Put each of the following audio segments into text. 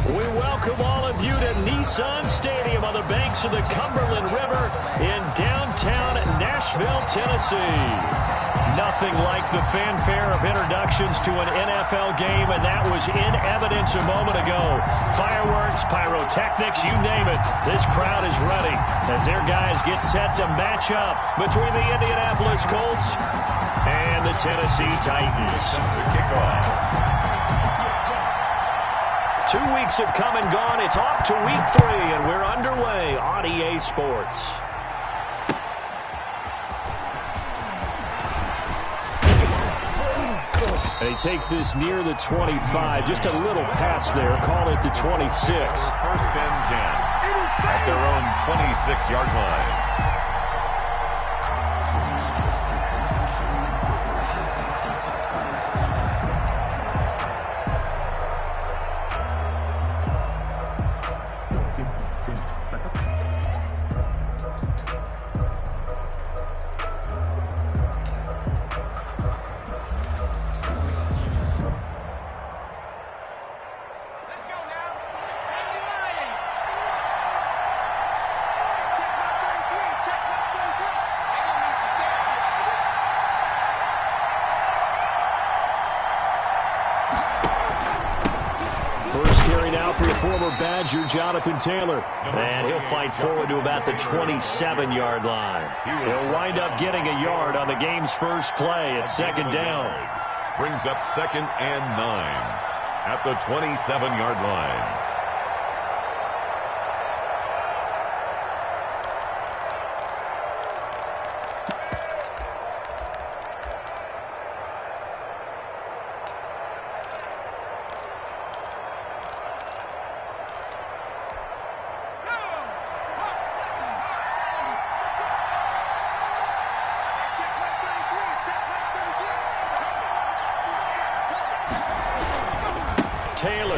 We welcome all of you to Nissan Stadium on the banks of the Cumberland River in downtown Nashville, Tennessee. Nothing like the fanfare of introductions to an NFL game, and that was in evidence a moment ago. Fireworks, pyrotechnics, you name it. This crowd is ready as their guys get set to match up between the Indianapolis Colts and the Tennessee Titans. To kick off. 2 weeks have come and gone. It's off to week 3, and we're underway on EA Sports. And he takes this near the 25. Just a little pass there. Call it the 26. First and 10 at their own 26-yard line. For the former Badger, Jonathan Taylor. And he'll fight forward to about the 27-yard line. He'll wind up getting a yard on the game's first play at second down. Brings up 2nd and 9 at the 27-yard line. Taylor.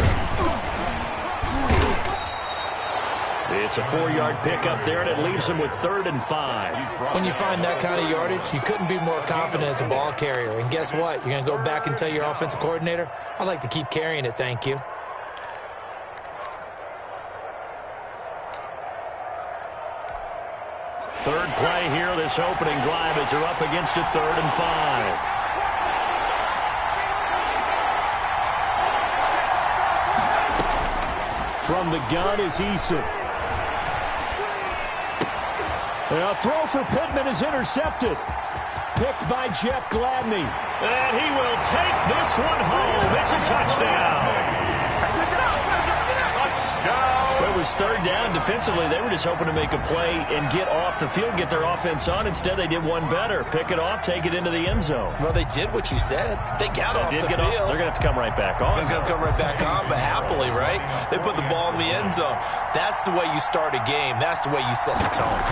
It's a 4-yard pickup there, and it leaves him with 3rd and 5. When you find that kind of yardage, you couldn't be more confident as a ball carrier. And guess what? You're going to go back and tell your offensive coordinator, I'd like to keep carrying it, thank you. Third play here, this opening drive as they're up against a 3rd and 5. From the gun is Eason. A throw for Pittman is intercepted. Picked by Jeff Gladney. And he will take this one home. It's a touchdown. It was 3rd down. Defensively, they were just hoping to make a play and get off the field, get their offense on. Instead, they did one better. Pick it off, take it into the end zone. Well, they did what you said. They got off the field. They're going to have to come right back on. They're going to come right back on, but happily, right? They put the ball in the end zone. That's the way you start a game. That's the way you set the tone.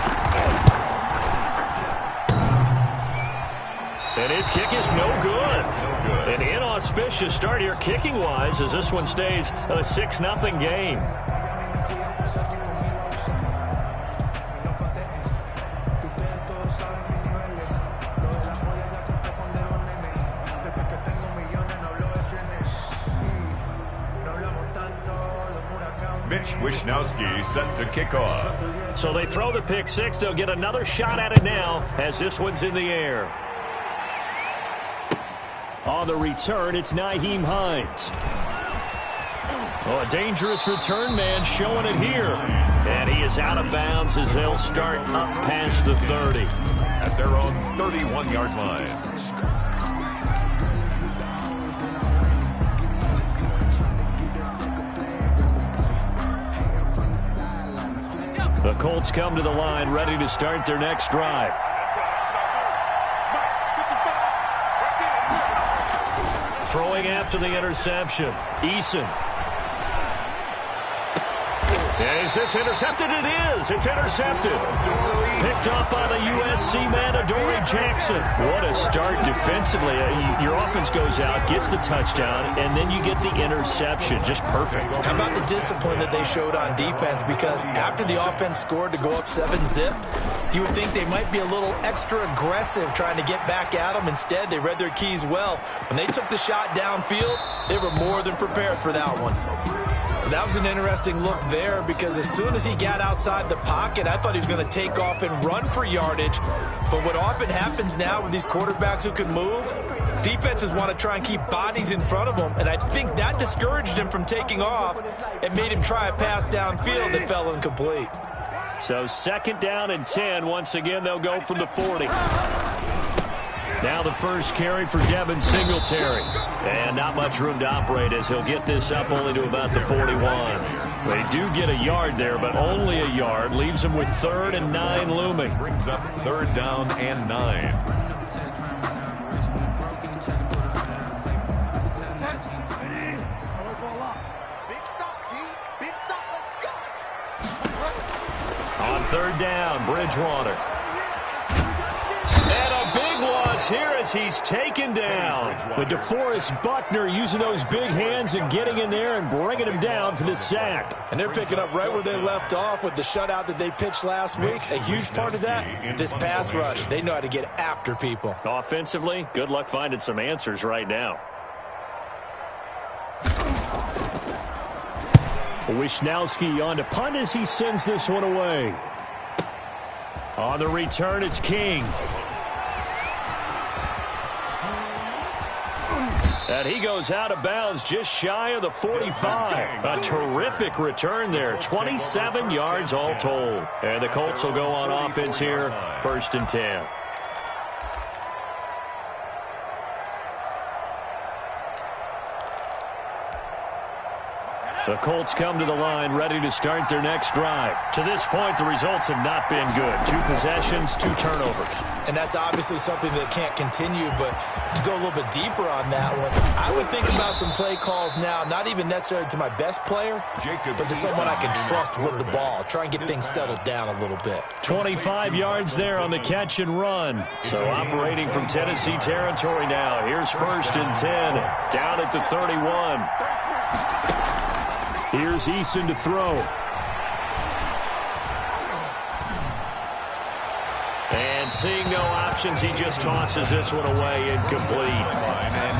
And his kick is no good. An inauspicious start here kicking-wise as this one stays a 6-0 game. Mitch Wishnowsky set to kick off. So they throw the pick six. They'll get another shot at it now as this one's in the air. On the return, it's Nyheim Hines. Oh, a dangerous return man showing it here. And he is out of bounds as they'll start up past the 30. At their own 31-yard line. The Colts come to the line, ready to start their next drive. Throwing after the interception, Eason. Is this intercepted? It is. It's intercepted. Picked off by the USC man, Adoree Jackson. What a start defensively. Your offense goes out, gets the touchdown, and then you get the interception. Just perfect. How about the discipline that they showed on defense? Because after the offense scored to go up 7-zip, you would think they might be a little extra aggressive trying to get back at them. Instead, they read their keys well. When they took the shot downfield, they were more than prepared for that one. That was an interesting look there because as soon as he got outside the pocket, I thought he was going to take off and run for yardage. But what often happens now with these quarterbacks who can move, defenses want to try and keep bodies in front of them, and I think that discouraged him from taking off and made him try a pass downfield that fell incomplete. So 2nd down and 10. Once again, they'll go from the 40. Now the first carry for Devin Singletary. And not much room to operate as he'll get this up only to about the 41. They do get a yard there, but only a yard. Leaves them with 3rd and 9 looming. Brings up 3rd down and 9. On 3rd down, Bridgewater. And a big loss here as he's taken down. But DeForest Buckner using those big hands and getting in there and bringing him down for the sack. And they're picking up right where they left off with the shutout that they pitched last week. A huge part of that, this pass rush. They know how to get after people. Offensively, good luck finding some answers right now. Wisnowski on to punt as he sends this one away. On the return, it's King. And he goes out of bounds just shy of the 45. A terrific return there. 27 yards all told. And the Colts will go on offense here. 1st and 10. The Colts come to the line ready to start their next drive. To this point, the results have not been good. 2 possessions, 2 turnovers. And that's obviously something that can't continue, but to go a little bit deeper on that one, I would think about some play calls now, not even necessarily to my best player, but to someone I can trust with the ball. Try and get things settled down a little bit. 25 yards there on the catch and run. So operating from Tennessee territory now. Here's 1st and 10, down at the 31. Here's Eason to throw. And seeing no options, he just tosses this one away, incomplete.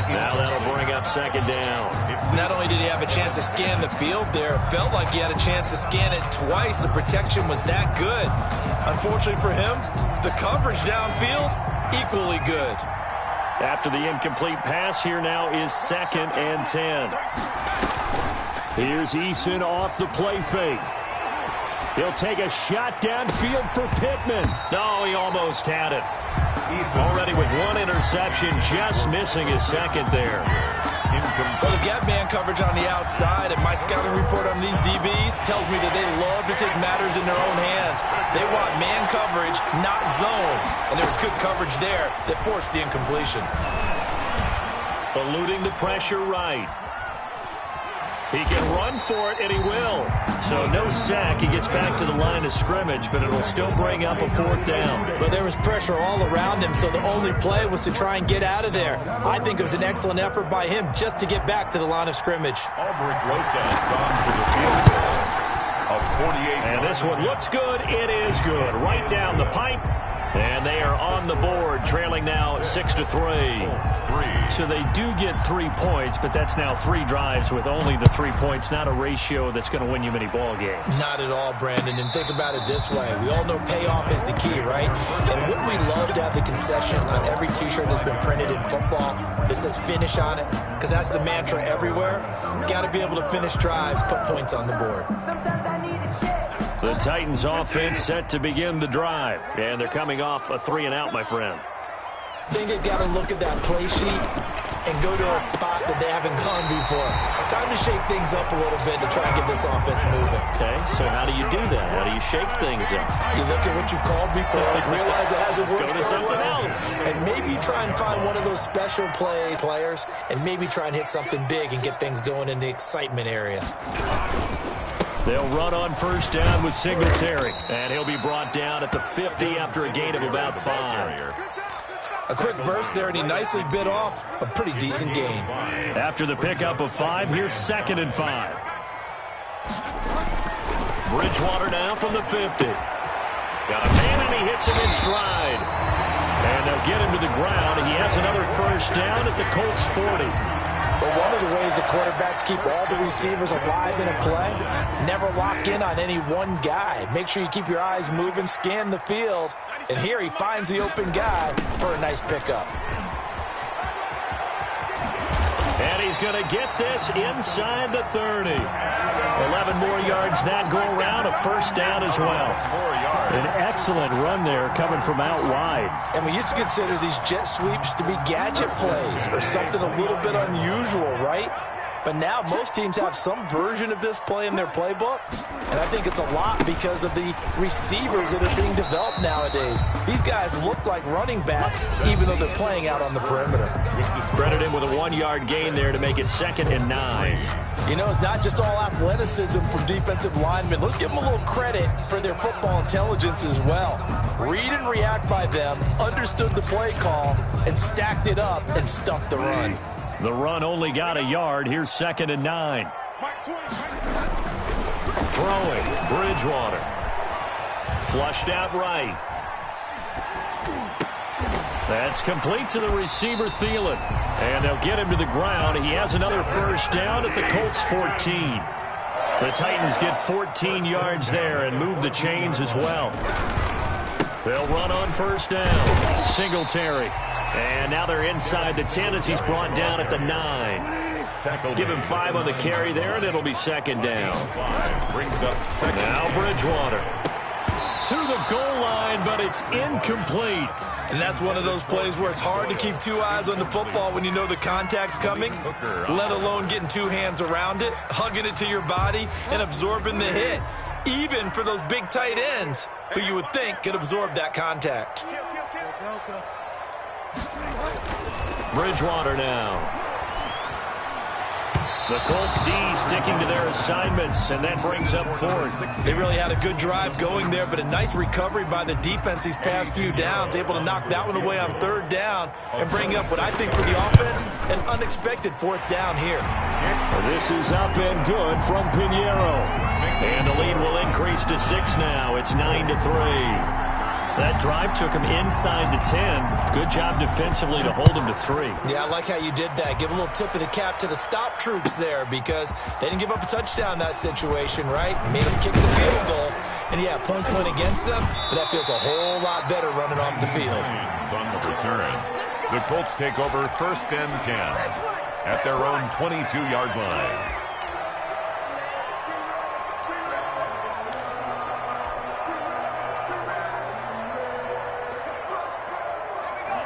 Now that'll bring up 2nd down. Not only did he have a chance to scan the field there, it felt like he had a chance to scan it twice. The protection was that good. Unfortunately for him, the coverage downfield, equally good. After the incomplete pass, here now is 2nd and 10. Here's Eason off the play fake. He'll take a shot downfield for Pittman. No, he almost had it. Already with 1 interception, just missing his 2nd there. Well, they've got man coverage on the outside, and my scouting report on these DBs tells me that they love to take matters in their own hands. They want man coverage, not zone. And there was good coverage there that forced the incompletion. Eluding the pressure right. He can run for it, and he will. So no sack. He gets back to the line of scrimmage, but it'll still bring up a 4th down. But there was pressure all around him, so the only play was to try and get out of there. I think it was an excellent effort by him just to get back to the line of scrimmage. Albrecht Rosas on for the field goal of 48. And this one looks good. It is good. Right down the pipe. And they are on the board, trailing now 6-3. So they do get 3 points, but that's now 3 drives with only the 3 points, not a ratio that's going to win you many ball games. Not at all, Brandon. And think about it this way. We all know payoff is the key, right? And wouldn't we love to have the concession on every T-shirt that's been printed in football that says finish on it? Because that's the mantra everywhere. Got to be able to finish drives, put points on the board. The Titans offense set to begin the drive. And they're coming off a 3-and-out, my friend. I think they've got to look at that play sheet and go to a spot that they haven't gone before. Time to shake things up a little bit to try and get this offense moving. Okay, so how do you do that? How do you shake things up? You look at what you've called before, realize it hasn't worked Go to so something well, else. and maybe try and find one of those special players, and maybe try and hit something big and get things going in the excitement area. They'll run on 1st down with Singletary. And he'll be brought down at the 50 after a gain of about 5. A quick burst there, and he nicely bit off a pretty decent gain. After the pickup of 5, here's 2nd and 5. Bridgewater now from the 50. Got a man, and he hits him in stride. And they'll get him to the ground. He has another 1st down at the Colts 40. But one of the ways the quarterbacks keep all the receivers alive in a play, never lock in on any one guy. Make sure you keep your eyes moving, scan the field. And here he finds the open guy for a nice pickup. And he's going to get this inside the 30. 11 more yards that go around, a first down as well. 4 yards. An excellent run there coming from out wide. And we used to consider these jet sweeps to be gadget plays or something a little bit unusual, right? But now most teams have some version of this play in their playbook. And I think it's a lot because of the receivers that are being developed nowadays. These guys look like running backs even though they're playing out on the perimeter. Credit him with a 1-yard gain there to make it 2nd and 9. You know, it's not just all athleticism from defensive linemen. Let's give them a little credit for their football intelligence as well. Read and react by them, understood the play call, and stacked it up and stuffed the run. The run only got a yard. Here's 2nd and 9. Throwing, Bridgewater. Flushed out right. That's complete to the receiver, Thielen. And they'll get him to the ground. He has another first down at the Colts 14. The Titans get 14 yards there and move the chains as well. They'll run on first down. Singletary. And now they're inside the 10 as he's brought down at the 9. Give him 5 on the carry there, and it'll be 2nd down. 5 brings up 2nd. Now Bridgewater to the goal line, but it's incomplete. And that's one of those plays where it's hard to keep 2 eyes on the football when you know the contact's coming, let alone getting 2 hands around it, hugging it to your body, and absorbing the hit, even for those big tight ends who you would think could absorb that contact. Bridgewater now. The Colts D sticking to their assignments, and that brings up 4th. They really had a good drive going there, but a nice recovery by the defense these past few downs, able to knock that one away on 3rd down and bring up what I think for the offense, an unexpected 4th down here. This is up and good from Pinheiro. And the lead will increase to 6 now. It's 9-3. That drive took him inside the 10. Good job defensively to hold him to 3. Yeah, I like how you did that. Give a little tip of the cap to the stop troops there because they didn't give up a touchdown in that situation, right? Made them kick the field goal. And, yeah, points went against them, but that feels a whole lot better running off the field. On the return, the Colts take over 1st and 10 at their own 22-yard line.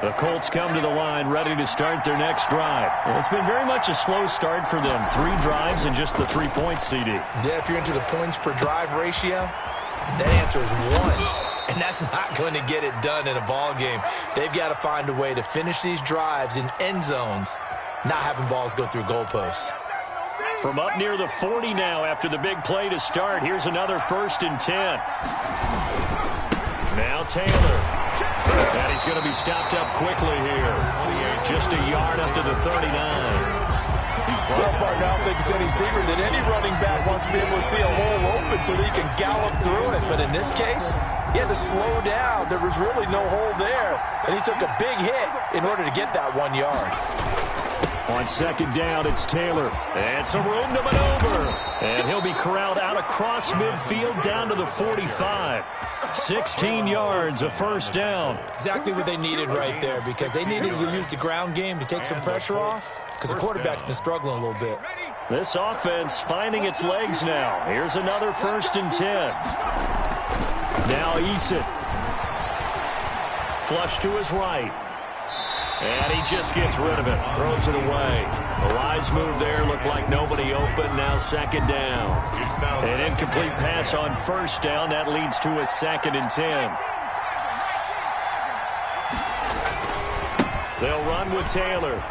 The Colts come to the line ready to start their next drive. It's been very much a slow start for them. 3 drives and just the 3 points, CD. Yeah, if you're into the points per drive ratio, that answer is 1. And that's not going to get it done in a ball game. They've got to find a way to finish these drives in end zones, not having balls go through goalposts. From up near the 40 now after the big play to start, here's another 1st and 10. Now Taylor. And he's going to be stopped up quickly here. Just a yard up to the 39. Well, partner, I don't think it's any secret that any running back wants to be able to see a hole open so that he can gallop through it. But in this case, he had to slow down. There was really no hole there. And he took a big hit in order to get that 1 yard. On 2nd down, it's Taylor. And some room to maneuver. And he'll be corralled out across midfield down to the 45. 16 yards, a first down. Exactly what they needed right there because they needed to use the ground game to take some pressure off because the quarterback's been struggling a little bit. This offense finding its legs now. Here's another 1st and 10. Now Eason. Flush to his right. And he just gets rid of it. Throws it away. A wise move there. Looked like nobody open. Now 2nd down. An incomplete pass on 1st down. That leads to a 2nd and 10. They'll run with Taylor.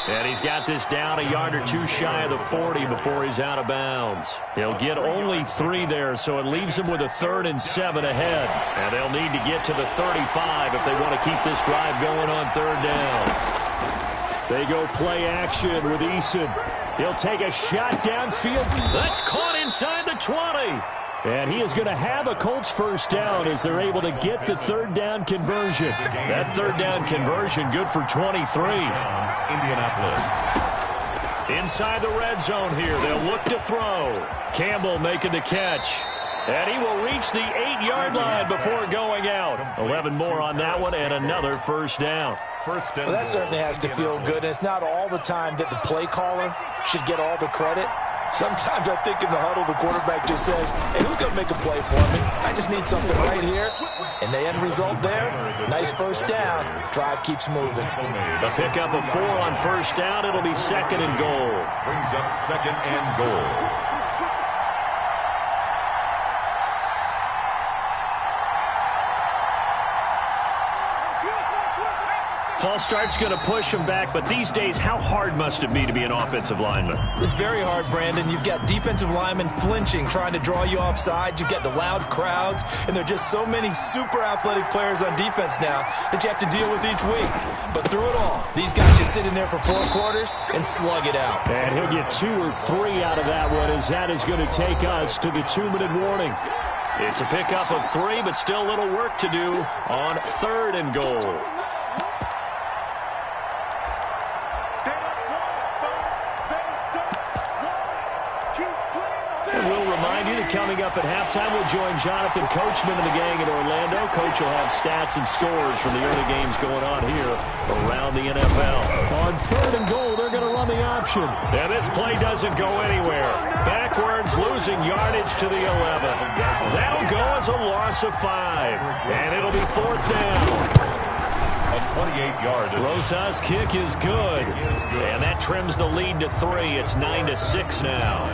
And he's got this down a yard or 2 shy of the 40 before he's out of bounds. He'll get only 3 there, so it leaves him with a 3rd and 7 ahead. And they'll need to get to the 35 if they want to keep this drive going on 3rd down. They go play action with Eason. He'll take a shot downfield. That's caught inside the 20. And he is going to have a Colts first down as they're able to get the 3rd down conversion. That 3rd down conversion good for 23. Indianapolis. Inside the red zone here. They'll look to throw. Campbell making the catch. And he will reach the 8-yard line before going out. 11 more on that one and another first down. Well, that certainly has to feel good. And it's not all the time that the play caller should get all the credit. Sometimes I think in the huddle, the quarterback just says, hey, who's going to make a play for me? I just need something right here. And the end result there, nice first down. Drive keeps moving. The pickup of 4 on first down. It'll be 2nd and goal. Brings up 2nd and goal. False start's going to push him back, but these days, how hard must it be to be an offensive lineman? It's very hard, Brandon. You've got defensive linemen flinching, trying to draw you offside. You've got the loud crowds, and there are just so many super athletic players on defense now that you have to deal with each week. But through it all, these guys just sit in there for 4 quarters and slug it out. And he'll get 2 or 3 out of that one, as that is going to take us to the 2-minute warning. It's a pickup of 3, but still a little work to do on 3rd and goal. Coming up at halftime, we'll join Jonathan Coachman and the gang in Orlando. Coach will have stats and scores from the early games going on here around the NFL. On 3rd and goal, they're going to run the option. And this play doesn't go anywhere. Backwards, losing yardage to the 11. That'll go as a loss of 5. And it'll be 4th down. A 28-yard. Rosa's kick is good. And that trims the lead to 3. It's 9-6 now.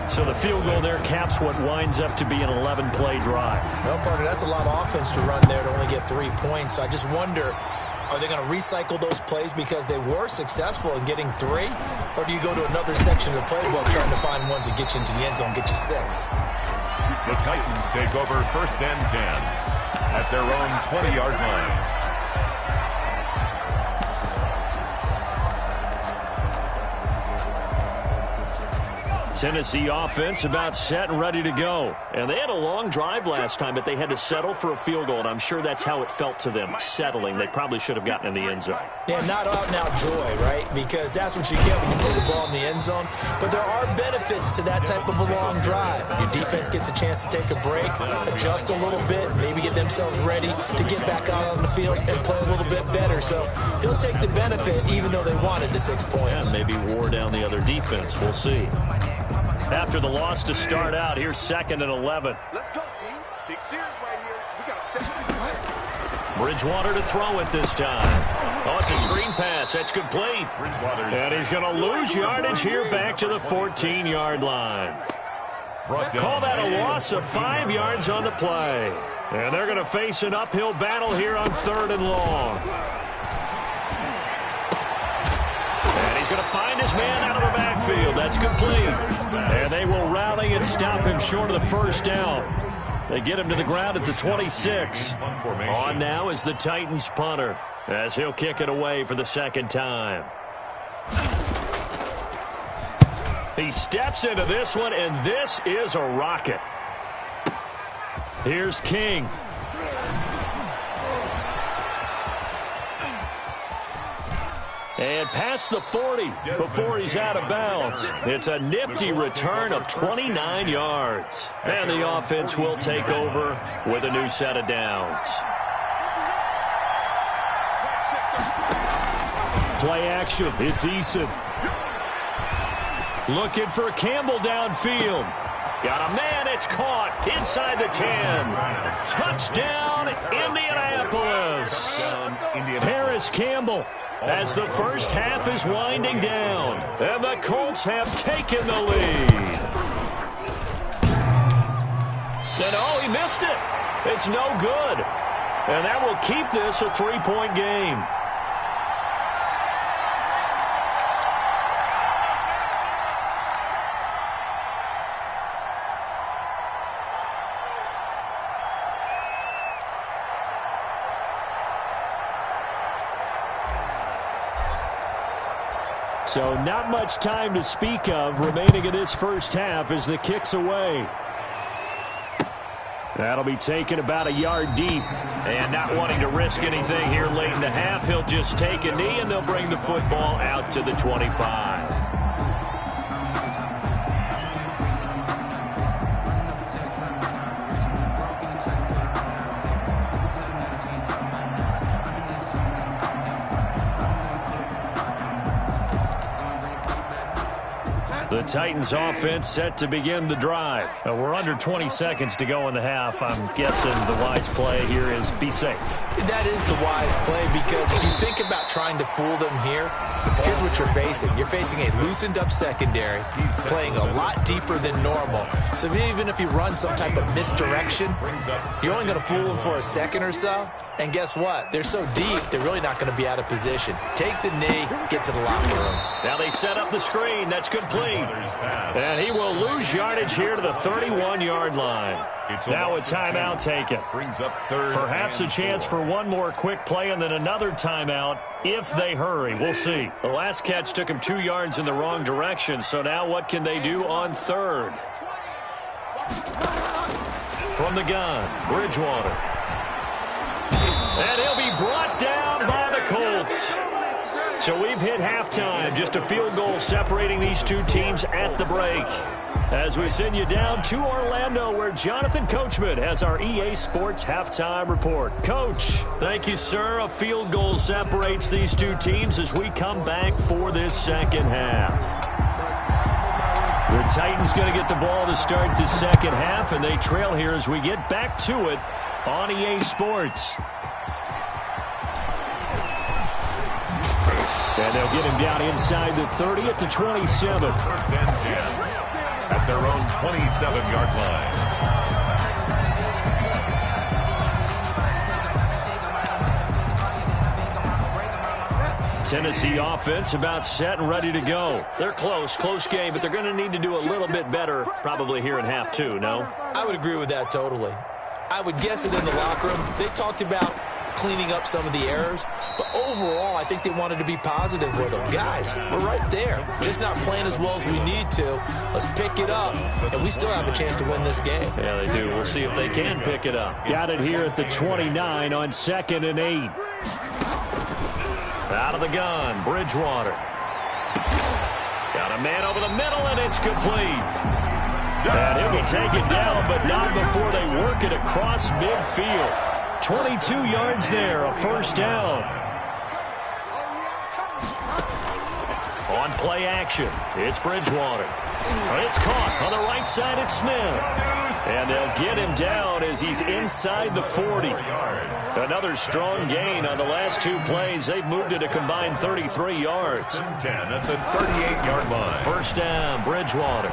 So the field goal there caps what winds up to be an 11-play drive. Well, partner, that's a lot of offense to run there to only get 3 points. So I just wonder, are they going to recycle those plays because they were successful in getting 3? Or do you go to another section of the playbook trying to find ones that get you into the end zone, get you 6? The Titans take over 1st and 10 at their own 20-yard line. Tennessee offense about set and ready to go. And they had a long drive last time, but they had to settle for a field goal, and I'm sure that's how it felt to them, settling. They probably should have gotten in the end zone. Yeah, not out-and-out joy, right? Because that's what you get when you put the ball in the end zone. But there are benefits to that type of a long drive. Your defense gets a chance to take a break, adjust a little bit, maybe get themselves ready to get back out on the field and play a little bit better. So he'll take the benefit even though they wanted the 6 points. Yeah, maybe wore down the other defense. We'll see. After the loss to start out, here's 2nd and 11. Let's go, team. Big series right here. We got to step. Bridgewater to throw it this time. Oh, it's a screen pass. That's complete. And he's going to lose yardage here back to the 14-yard line. Call that a loss of 5 yards on the play. And they're going to face an uphill battle here on 3rd and long. And he's going to find his man out of the backfield. That's complete. And they will rally and stop him short of the first down. They get him to the ground at the 26. On now is the Titans punter, as he'll kick it away for the 2nd time. He steps into this one, and this is a rocket. Here's King. And past the 40 before he's out of bounds. It's a nifty return of 29 yards. And the offense will take over with a new set of downs. Play action. It's Eason. Looking for Campbell downfield. Got a man. It's caught inside the 10. Touchdown, Indianapolis. Paris Campbell. As the first half is winding down, and the Colts have taken the lead. And oh, he missed it. It's no good. And that will keep this a 3-point game. So not much time to speak of remaining in this first half as the kick's away. That'll be taken about a yard deep. And not wanting to risk anything here late in the half, he'll just take a knee, and they'll bring the football out to the 25. The Titans offense set to begin the drive. We're under 20 seconds to go in the half. I'm guessing the wise play here is be safe. That is the wise play, because if you think about trying to fool them here, here's what you're facing. You're facing a loosened up secondary, playing a lot deeper than normal. So even if you run some type of misdirection, you're only going to fool them for a second or so. And guess what? They're so deep, they're really not going to be out of position. Take the knee, get to the locker room. Now they set up the screen. That's complete. And he will lose yardage here to the 31-yard line. Now a timeout taken. Perhaps a chance for one more quick play and then another timeout if they hurry. We'll see. The last catch took him 2 yards in the wrong direction, so now what can they do on third? From the gun, Bridgewater. And he'll be brought down by the Colts. So we've hit halftime. Just a field goal separating these two teams at the break. As we send you down to Orlando, where Jonathan Coachman has our EA Sports halftime report. Coach, thank you, sir. A field goal separates these two teams as we come back for this second half. The Titans going to get the ball to start the second half, and they trail here as we get back to it on EA Sports. And they'll get him down inside the 30 at the 27. First and 10 at their own 27-yard line. Tennessee offense about set and ready to go. They're close game, but they're going to need to do a little bit better probably here in half two, no? I would agree with that totally. I would guess it in the locker room. They talked about cleaning up some of the errors, but overall I think they wanted to be positive with them. Guys, we're right there, just not playing as well as we need to. Let's pick it up, and we still have a chance to win this game. Yeah, they do. We'll see if they can pick it up. Got it here at the 29 on 2nd and 8. Out of the gun, Bridgewater. Got a man over the middle, and it's complete. And he'll be taken down, but not before they work it across midfield. 22 yards there, a first down. On play action, it's Bridgewater. It's caught on the right side, it's Smith. And they'll get him down as he's inside the 40. Another strong gain on the last 2 plays. They've moved it a combined 33 yards. 10 at the 38-yard line. First down, Bridgewater.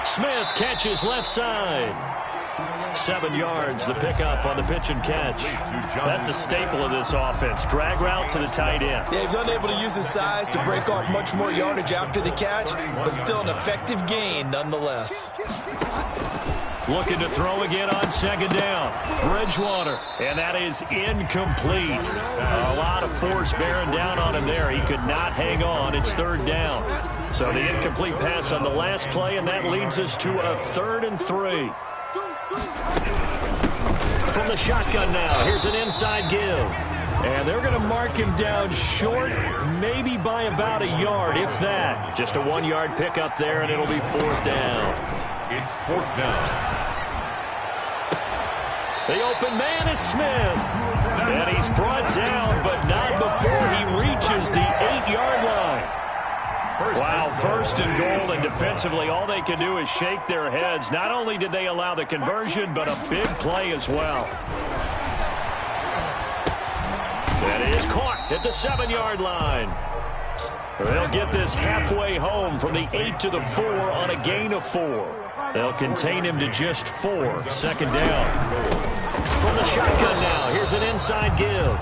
Smith catches left side. 7 yards, the pickup on the pitch and catch. That's a staple of this offense. Drag route to the tight end. Yeah, he's unable to use his size to break off much more yardage after the catch, but still an effective gain nonetheless. Looking to throw again on second down. Bridgewater, and that is incomplete. A lot of force bearing down on him there. He could not hang on. It's third down. So the incomplete pass on the last play, and that leads us to a 3rd and 3. From the shotgun now, here's an inside give. And they're going to mark him down short, maybe by about a yard, if that. Just a 1-yard pickup there, and it'll be 4th down. It's 4th down. The open man is Smith. And he's brought down, but not before he reaches the 8-yard line. Wow, 1st and goal, and defensively all they can do is shake their heads. Not only did they allow the conversion, but a big play as well. That is caught at the 7-yard line. They'll get this halfway home from the 8 to the 4 on a gain of 4. They'll contain him to just 4. 2nd down. From the shotgun now, here's an inside give.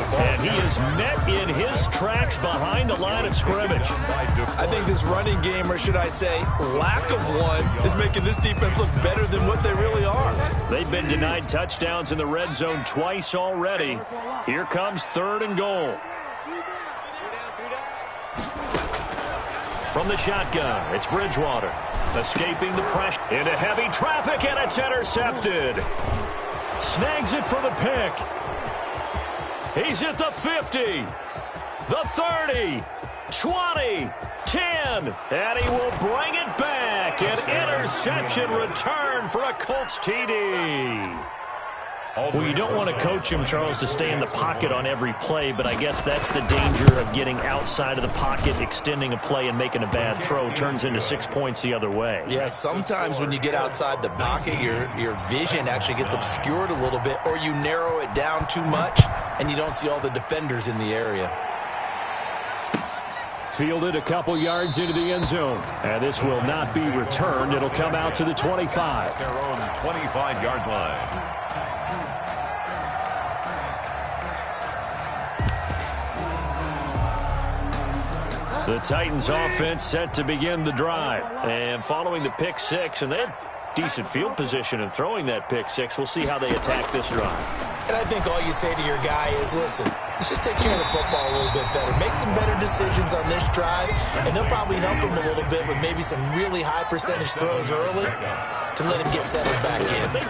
And he is met in his tracks behind the line of scrimmage. I think this running game, or should I say lack of one, is making this defense look better than what they really are. They've been denied touchdowns in the red zone twice already. Here comes 3rd and goal. From the shotgun, it's Bridgewater. Escaping the pressure into heavy traffic, and it's intercepted. Snags it for the pick. He's at the 50, the 30, 20, 10, and he will bring it back. An interception return for a Colts TD. Well, you don't want to coach him, Charles, to stay in the pocket on every play, but I guess that's the danger of getting outside of the pocket, extending a play, and making a bad throw. Turns into 6 points the other way. Yeah, sometimes when you get outside the pocket, your vision actually gets obscured a little bit, or you narrow it down too much, and you don't see all the defenders in the area. Fielded a couple yards into the end zone, and this will not be returned. It'll come out to the 25. Their own 25-yard line. The Titans offense set to begin the drive. And following the pick six, and they had decent field position in throwing that pick six. We'll see how they attack this drive. And I think all you say to your guy is, listen, let's just take care of the football a little bit better. Make some better decisions on this drive, and they'll probably help him a little bit with maybe some really high percentage throws early to let him get settled back in. They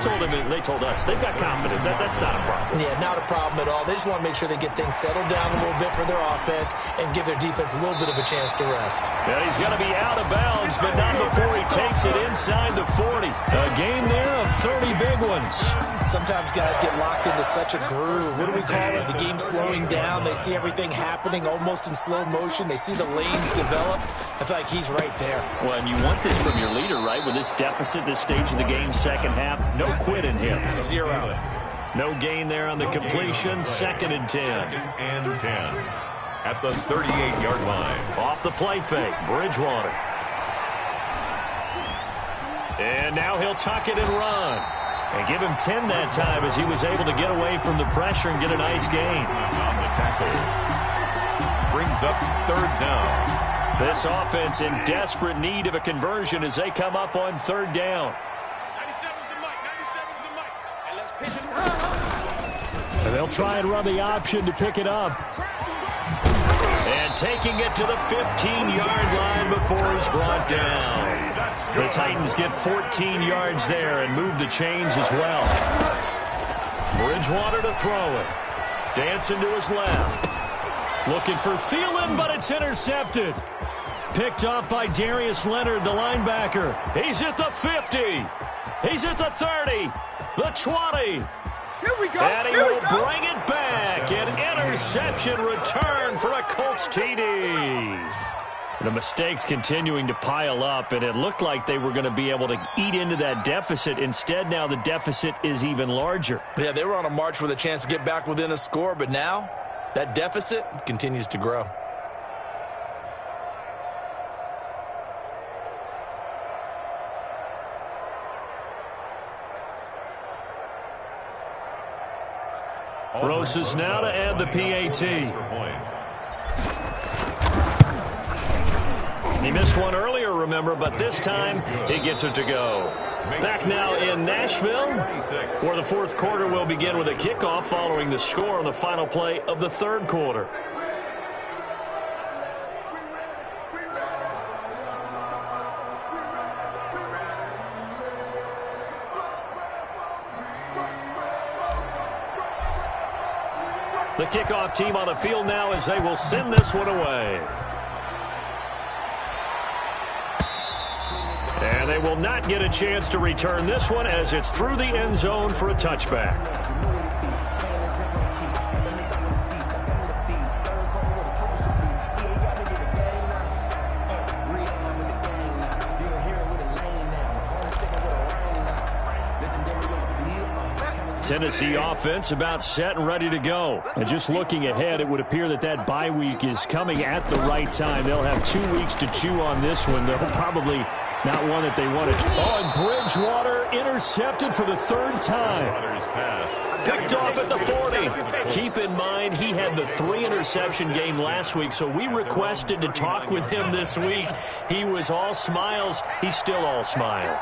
told us they've got confidence. That's not a problem. Yeah, not a problem at all. They just want to make sure they get things settled down a little bit for their offense and give their defense a little bit of a chance to rest. Yeah, he's going to be out of bounds, but not before he takes it inside the 40. A game there of 30 big ones. Sometimes guys get locked into such a groove. What do we call it? The game's slowing down. They see everything happening almost in slow motion. They see the lanes develop. I feel like he's right there. Well, and you want this from your leader, right? With this deficit, this stage of the game, second half, no quit in him. 0. No gain there on the completion. 2nd and 10. 2nd and 10 at the 38-yard line. Off the play fake, Bridgewater. And now he'll tuck it and run. And give him 10 that time as he was able to get away from the pressure and get a nice gain. On the tackle. Brings up 3rd down. This offense in desperate need of a conversion as they come up on 3rd down. 97's the mic. 97's the mic. And let's pitch it. And they'll try and run the option to pick it up. And taking it to the 15-yard line before he's brought down. The Titans get 14 yards there and move the chains as well. Bridgewater to throw it. Dancing to his left. Looking for Thielen, but it's intercepted. Picked off by Darius Leonard, the linebacker. He's at the 50. He's at the 30. The 20. Here we go. And he will bring it back. An interception return for a Colts TD. The mistakes continuing to pile up, and it looked like they were going to be able to eat into that deficit. Instead, now the deficit is even larger. Yeah, they were on a march with a chance to get back within a score, but now that deficit continues to grow. Roses now to add the PAT. He missed one earlier, remember, but this time he gets it to go. Back now in Nashville, where the 4th quarter will begin with a kickoff following the score on the final play of the 3rd quarter. The kickoff team on the field now as they will send this one away. And they will not get a chance to return this one as it's through the end zone for a touchback. Tennessee offense about set and ready to go. And just looking ahead, it would appear that that bye week is coming at the right time. They'll have 2 weeks to chew on this one. They'll probably not one that they want to. Oh, and Bridgewater intercepted for the 3rd time. Picked off at the 40. Keep in mind, he had the 3-interception game last week, so we requested to talk with him this week. He was all smiles. He's still all smile.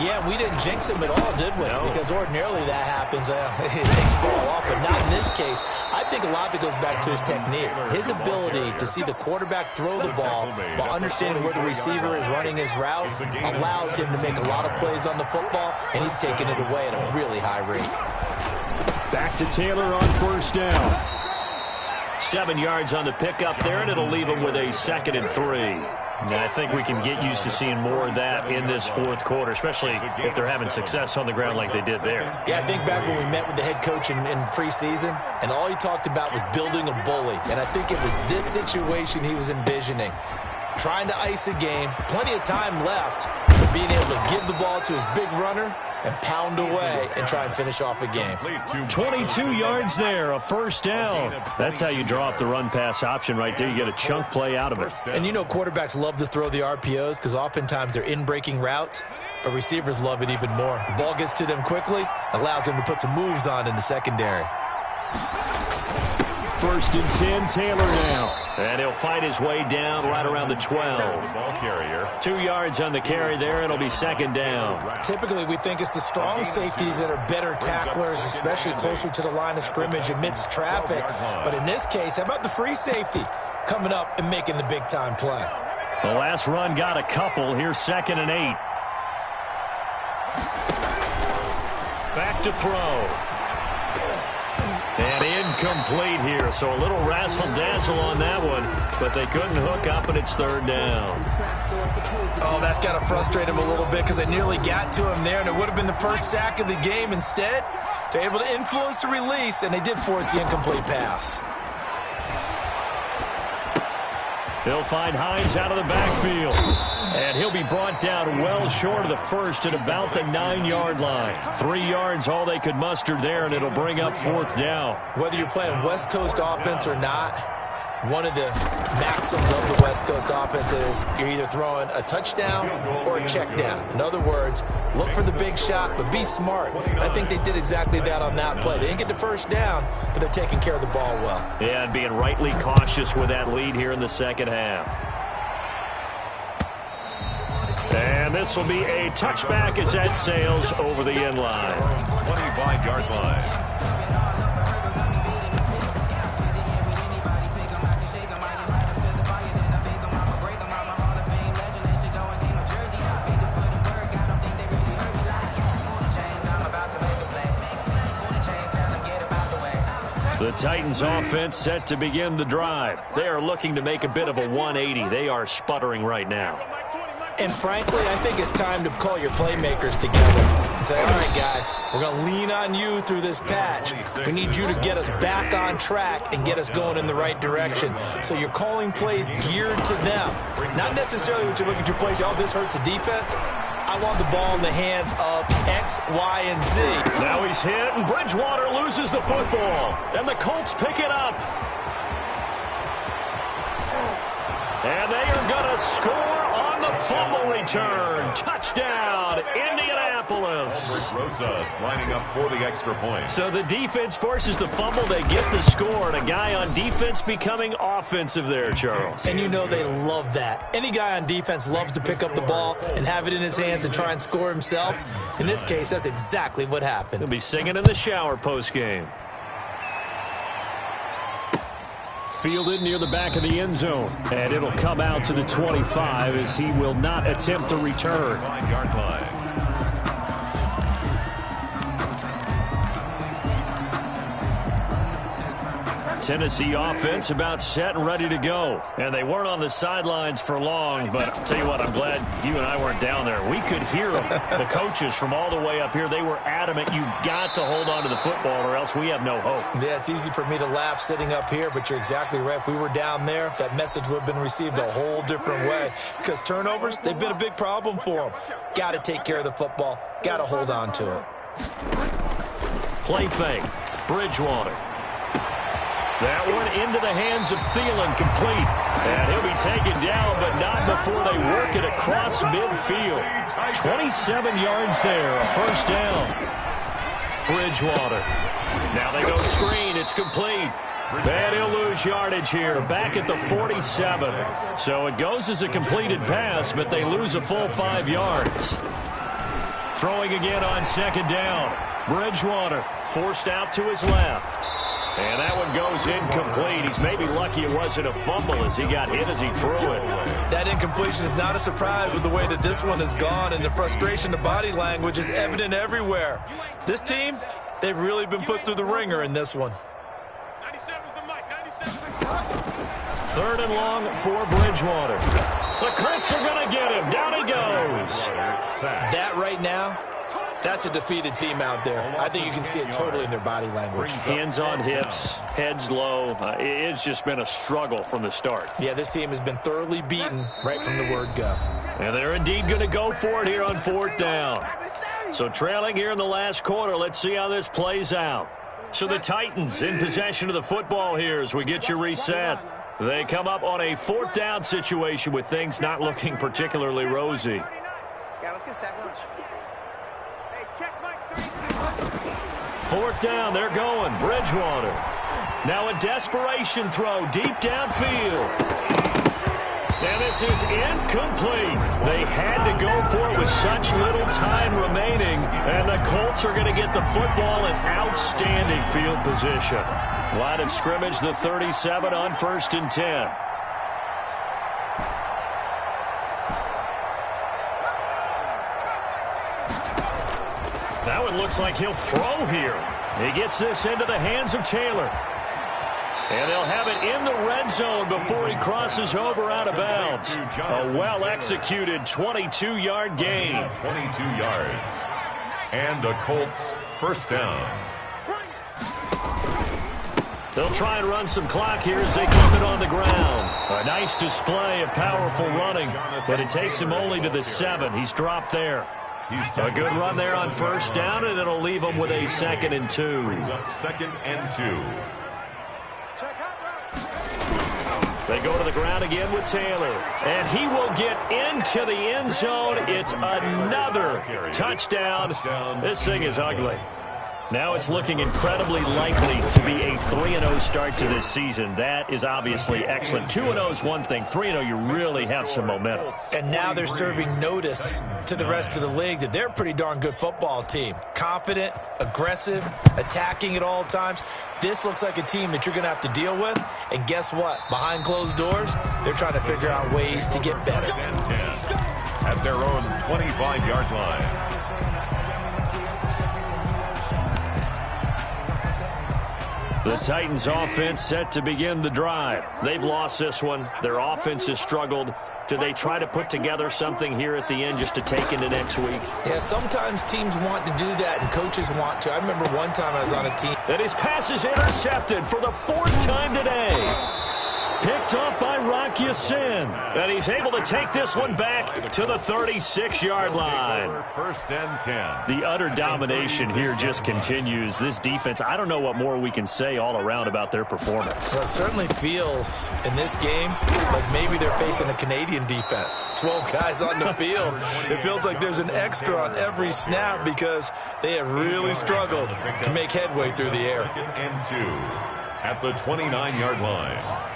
Yeah, we didn't jinx him at all, did we? No. Because ordinarily that happens. Things fall off, but not in this case. I think a lot of it goes back to his technique. His ability to see the quarterback throw the ball while understanding where the receiver is running his route allows him to make a lot of plays on the football, and he's taking it away at a really high rate. Back to Taylor on first down. 7 yards on the pickup there, and it'll leave him with a 2nd and 3. And I think we can get used to seeing more of that in this fourth quarter, especially if they're having success on the ground like they did there. Yeah, I think back when we met with the head coach in preseason, and all he talked about was building a bully. And I think it was this situation he was envisioning. Trying to ice a game, plenty of time left, but being able to give the ball to his big runner and pound away and try and finish off a game. 22 yards there, a first down. That's how you draw up the run-pass option right there. You get a chunk play out of it. And you know quarterbacks love to throw the RPOs because oftentimes they're in-breaking routes, but receivers love it even more. The ball gets to them quickly, allows them to put some moves on in the secondary. 1st and 10, Taylor now. And he'll fight his way down right around the 12. Ball carrier. 2 yards on the carry there. It'll be 2nd down. Typically, we think it's the strong safeties that are better tacklers, especially closer to the line of scrimmage amidst traffic. But in this case, how about the free safety coming up and making the big-time play? The last run got a couple. Here's 2nd and 8. Back to throw. And incomplete here, so a little razzle-dazzle on that one, but they couldn't hook up, and it's 3rd down. Oh, that's got to frustrate him a little bit because they nearly got to him there, and it would have been the first sack of the game. Instead, they're able to influence the release, and they did force the incomplete pass. He'll find Hines out of the backfield. And he'll be brought down well short of the first at about the 9-yard line. 3 yards all they could muster there, and it'll bring up 4th down. Whether you're playing West Coast offense or not, one of the maxims of the West Coast offense is you're either throwing a touchdown or a check down. In other words, look for the big shot, but be smart. And I think they did exactly that on that play. They didn't get the first down, but they're taking care of the ball well. Yeah, and being rightly cautious with that lead here in the second half. And this will be a touchback as that sails over the end line. 25-yard line. The Titans offense set to begin the drive. They are looking to make a bit of a 180. They are sputtering right now. And frankly, I think it's time to call your playmakers together and say, all right, guys, we're going to lean on you through this patch. We need you to get us back on track and get us going in the right direction. So you're calling plays geared to them. Not necessarily when you look at your plays, oh, this hurts the defense. I want the ball in the hands of X, Y, and Z. Now he's hit, and Bridgewater loses the football. And the Colts pick it up. And they are going to score on the fumble return. Touchdown, Indianapolis. Rosas lining up for the extra point. So the defense forces the fumble. They get the score, and a guy on defense becoming offensive there, Charles. And you know they love that. Any guy on defense loves to pick up the ball and have it in his hands and try and score himself. In this case, that's exactly what happened. He'll be singing in the shower postgame. Fielded near the back of the end zone. And it'll come out to the 25 as he will not attempt to return. 5-yard line. Tennessee offense about set and ready to go. And they weren't on the sidelines for long, but I'll tell you what, I'm glad you and I weren't down there. We could hear them. The coaches from all the way up here, they were adamant, you've got to hold on to the football or else we have no hope. Yeah, it's easy for me to laugh sitting up here, but you're exactly right. If we were down there, that message would have been received a whole different way. Because turnovers, they've been a big problem for them. Got to take care of the football. Got to hold on to it. Play fake. Bridgewater. That one into the hands of Thielen, complete. And he'll be taken down, but not before they work it across midfield. 27 yards there, a first down. Bridgewater. Now they go screen. It's complete. And he'll lose yardage here, back at the 47. So it goes as a completed pass, but they lose a full 5 yards. Throwing again on second down. Bridgewater forced out to his left. And that one goes incomplete. He's maybe lucky it wasn't a fumble as he got hit as he threw it. That incompletion is not a surprise with the way that this one has gone, and the frustration, the body language is evident everywhere. This team, they've really been put through the ringer in this one. 97's the mic, 97. 3rd and long for Bridgewater. The Colts are going to get him. Down he goes. That right now, that's a defeated team out there. I think you can see it totally in their body language. Hands on hips, heads low. It's just been a struggle from the start. Yeah, this team has been thoroughly beaten right from the word go. And they're indeed going to go for it here on 4th down. So trailing here in the last quarter. Let's see how this plays out. So the Titans in possession of the football here as we get you reset. They come up on a 4th down situation with things not looking particularly rosy. Yeah, let's get a sack lunch. 4th down, they're going. Bridgewater. Now a desperation throw deep downfield. And this is incomplete. They had to go for it with such little time remaining. And the Colts are going to get the football in outstanding field position. Line of scrimmage, the 37 on 1st and 10. That one looks like he'll throw here. He gets this into the hands of Taylor. And they'll have it in the red zone before he crosses over out of bounds. A well-executed 22-yard gain. 22 yards. And a Colts 1st down. They'll try and run some clock here as they keep it on the ground. A nice display of powerful running, but it takes him only to the 7. He's dropped there. A good run there on 1st down, and it'll leave him with a 2nd and 2. Brings up 2nd and 2. They go to the ground again with Taylor. And he will get into the end zone. It's another touchdown. This thing is ugly. Now it's looking incredibly likely to be a 3-0 start to this season. That is obviously excellent. 2-0 is one thing. 3-0, you really have some momentum. And now they're serving notice to the rest of the league that they're a pretty darn good football team. Confident, aggressive, attacking at all times. This looks like a team that you're going to have to deal with. And guess what? Behind closed doors, they're trying to figure out ways to get better. 10 at their own 25-yard line. The Titans offense set to begin the drive. They've lost this one. Their offense has struggled. Do they try to put together something here at the end just to take into next week? Yeah, sometimes teams want to do that and coaches want to. I remember one time I was on a team. And his pass is intercepted for the 4th time today. Picked off by Rock Ya-Sin. And he's able to take this one back to the 36-yard line. 1st and 10. The utter domination here just continues. This defense, I don't know what more we can say all around about their performance. Well, it certainly feels in this game like maybe they're facing a Canadian defense. 12 guys on the field. It feels like there's an extra on every snap because they have really struggled to make headway through the air. 2nd and 2 at the 29-yard line.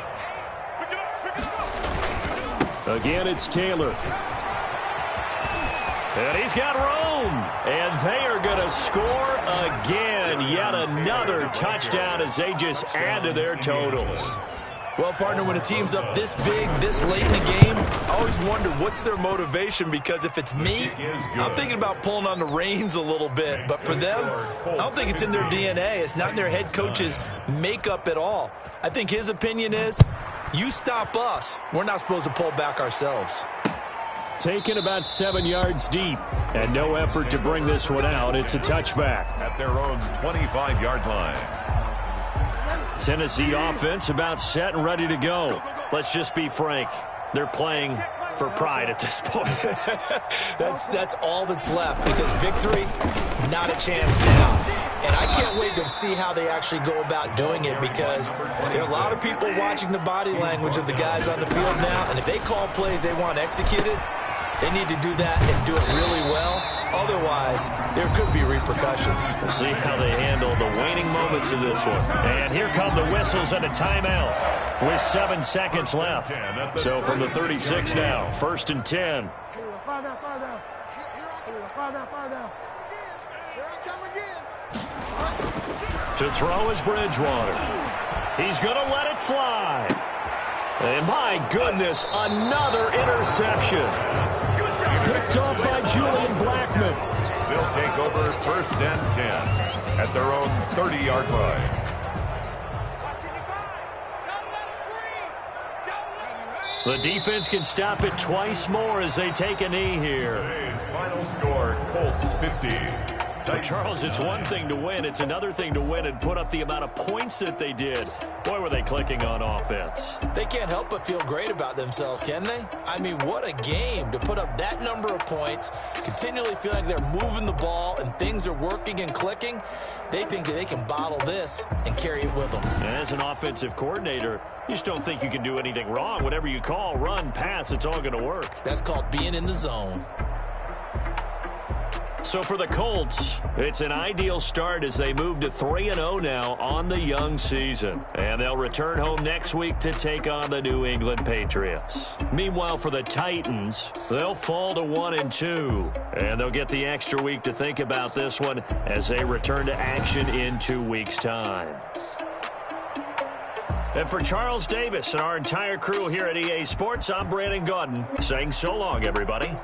Again, it's Taylor. And he's got room. And they are going to score again. Yet another touchdown as they just add to their totals. Well, partner, when a team's up this big, this late in the game, I always wonder what's their motivation, because if it's me, I'm thinking about pulling on the reins a little bit. But for them, I don't think it's in their DNA. It's not in their head coach's makeup at all. I think his opinion is, you stop us, we're not supposed to pull back ourselves. Taken about 7 yards deep, and no effort to bring this one out. It's a touchback. At their own 25-yard line. Tennessee offense about set and ready to go. Let's just be frank. They're playing for pride at this point. That's all that's left, because victory, not a chance now. And I can't wait to see how they actually go about doing it, because there are a lot of people watching the body language of the guys on the field now, and if they call plays they want executed, they need to do that and do it really well. Otherwise, there could be repercussions. We'll see how they handle the waning moments of this one. And here come the whistles and a timeout with 7 seconds left. So from the 36 now, 1st and 10. Fire down. Here I come again. To throw is Bridgewater. He's going to let it fly. And my goodness, another interception. Picked off by Julian Blackmon. They'll take over 1st and 10 at their own 30-yard line. The defense can stop it twice more as they take a knee here. Today's final score, Colts 50. Well, Charles, it's one thing to win. It's another thing to win and put up the amount of points that they did. Boy, were they clicking on offense. They can't help but feel great about themselves, can they? I mean, what a game to put up that number of points, continually feeling like they're moving the ball and things are working and clicking. They think that they can bottle this and carry it with them. And as an offensive coordinator, you just don't think you can do anything wrong. Whatever you call, run, pass, it's all going to work. That's called being in the zone. So for the Colts, it's an ideal start as they move to 3-0 now on the young season. And they'll return home next week to take on the New England Patriots. Meanwhile, for the Titans, they'll fall to 1-2. And they'll get the extra week to think about this one as they return to action in 2 weeks' time. And for Charles Davis and our entire crew here at EA Sports, I'm Brandon Gaudin saying so long, everybody.